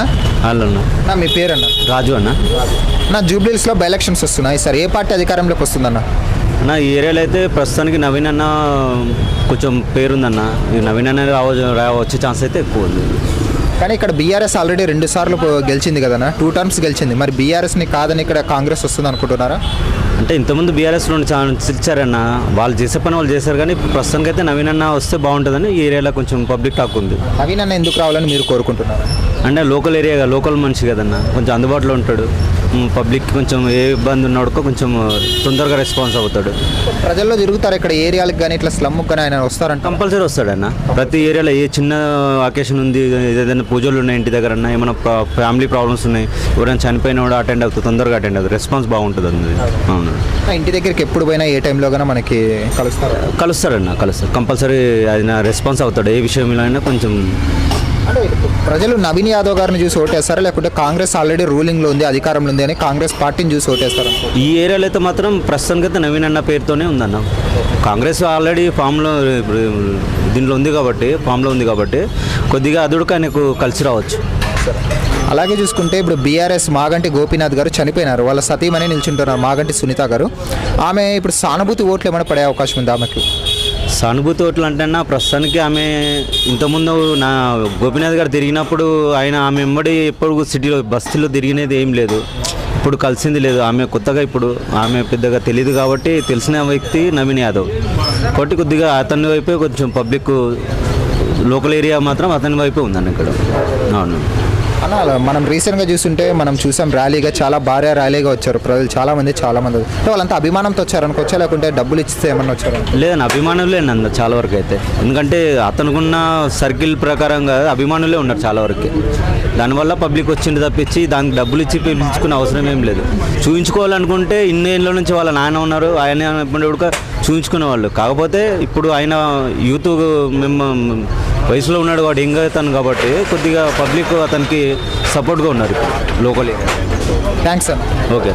అన్న అన్న నా మీ పేరన్న రాజు అన్న. నా జూబ్లీస్లో బై ఎలక్షన్స్ వస్తున్నాయి సార్, ఏ పార్టీ అధికారంలోకి వస్తుందన్న? అన్న ఈ ఏరియాలో అయితే ప్రస్తుతానికి నవీన్ అన్న కొంచెం పేరుందన్న. ఈ నవీన్ అన్న వచ్చే ఛాన్స్ అయితే ఎక్కువ ఉంది. కానీ ఇక్కడ బీఆర్ఎస్ ఆల్రెడీ 2 సార్లు గెలిచింది కదన్నా, 2 టర్మ్స్ గెలిచింది. మరి బీఆర్ఎస్ని కాదని ఇక్కడ కాంగ్రెస్ వస్తుంది అనుకుంటున్నారా? అంటే ఇంతకుముందు బీఆర్ఎస్లో ఛాన్స్ ఇచ్చారన్న, వాళ్ళు చేసే పని వాళ్ళు చేశారు. కానీ ప్రస్తుతానికి అయితే నవీన్ అన్న వస్తే బాగుంటుందని ఈ ఏరియాలో కొంచెం పబ్లిక్ టాక్ ఉంది. నవీన్ అన్న ఎందుకు రావాలని మీరు కోరుకుంటున్నారు? అంటే లోకల్ ఏరియా, లోకల్ మనిషి కదన్న, కొంచెం అందుబాటులో ఉంటాడు. పబ్లిక్ కొంచెం ఏ ఇబ్బంది ఉన్నాడుకో కొంచెం తొందరగా రెస్పాన్స్ అవుతాడు. ప్రజల్లో తిరుగుతారు ఇక్కడ ఏరియాలకు కానీ ఇట్లా స్లమ్కి కానీ ఆయన వస్తారంట? కంపల్సరీ వస్తాడన్న. ప్రతి ఏరియాలో ఏ చిన్న అకేషన్ ఉంది, ఏదైనా పూజలు ఉన్నాయి ఇంటి దగ్గర అన్న, ఏమైనా ఫ్యామిలీ ప్రాబ్లమ్స్ ఉన్నాయి, ఎవరైనా చనిపోయినా కూడా అటెండ్ అవుతుంది, తొందరగా అటెండ్ అవుతుంది, రెస్పాన్స్ బాగుంటుంది అన్నది. అవును, ఇంటి దగ్గరికి ఎప్పుడు పోయినా ఏ టైంలో కానీ మనకి కలుస్తాడు కంపల్సరీ. ఆయన రెస్పాన్స్ అవుతాడు ఏ విషయంలో అయినా. కొంచెం అంటే ప్రజలు నవీన్ యాదవ్ గారిని చూసి ఓటేస్తారా, లేకుంటే కాంగ్రెస్ ఆల్రెడీ రూలింగ్లో ఉంది, అధికారంలో ఉంది అని కాంగ్రెస్ పార్టీని చూసి ఓటేస్తారా? ఈ ఏరియాలో అయితే మాత్రం ప్రస్తుతానికి అయితే నవీన్ అన్న పేరుతోనే ఉందన్న. కాంగ్రెస్ ఆల్రెడీ ఫామ్లో దీంట్లో ఉంది కాబట్టి, ఫామ్లో ఉంది కాబట్టి కొద్దిగా అదుడుకు ఆయనకు కలిసి రావచ్చు. అలాగే చూసుకుంటే ఇప్పుడు బీఆర్ఎస్ మాగంటి గోపీనాథ్ గారు చనిపోయినారు, వాళ్ళ సతీమణి నిల్చుంటున్నారు మాగంటి సునీత గారు. ఆమె ఇప్పుడు సానుభూతి ఓట్లు ఏమైనా పడే అవకాశం ఉంది ఆమెకి? సానుభూతి ఓట్లు అంటే ప్రస్తుతానికి ఆమె ఇంతకుముందు నా గోపీనాథ్ గారు తిరిగినప్పుడు ఆమె వెంబడి ఎప్పుడు సిటీలో బస్తీలో తిరిగినది ఏం లేదు, ఇప్పుడు కలిసింది లేదు. ఆమె కొత్తగా ఇప్పుడు ఆమె పెద్దగా తెలియదు కాబట్టి తెలిసిన వ్యక్తి నవీన్ యాదవ్ కాబట్టి కొద్దిగా అతని వైపే కొంచెం పబ్లిక్, లోకల్ ఏరియా మాత్రం అతని వైపే ఉందండి ఇక్కడ. అవును అలా మనం రీసెంట్గా చూస్తుంటే మనం చూసాం ర్యాలీగా, చాలా భారీ ర్యాలీగా వచ్చారు ప్రజలు, చాలామంది అంటే వాళ్ళంతా అభిమానంతో వచ్చారనుకోవచ్చా, లేకుంటే డబ్బులు ఇస్తే ఏమన్నా వచ్చారు? లేదండి, అభిమానులే అన్న చాలా వరకు అయితే. ఎందుకంటే అతనుకున్న సర్కిల్ ప్రకారంగా అభిమానులే ఉన్నారు చాలా వరకు. దానివల్ల పబ్లిక్ వచ్చింది తప్పించి దానికి డబ్బులు ఇచ్చి పిలుచుకునే అవసరం ఏం లేదు. చూపించుకోవాలనుకుంటే ఇన్నేళ్ళ నుంచి వాళ్ళ నాన్న ఉన్నారు, ఆయన కూడా చూపించుకునే వాళ్ళు. కాకపోతే ఇప్పుడు ఆయన యూత్ మేము వయసులో ఉన్నాడు కాబట్టి యంగ్ అవుతాను కాబట్టి కొద్దిగా పబ్లిక్ అతనికి సపోర్ట్గా ఉన్నారు ఇప్పుడు local area. Thanks sir. Okay.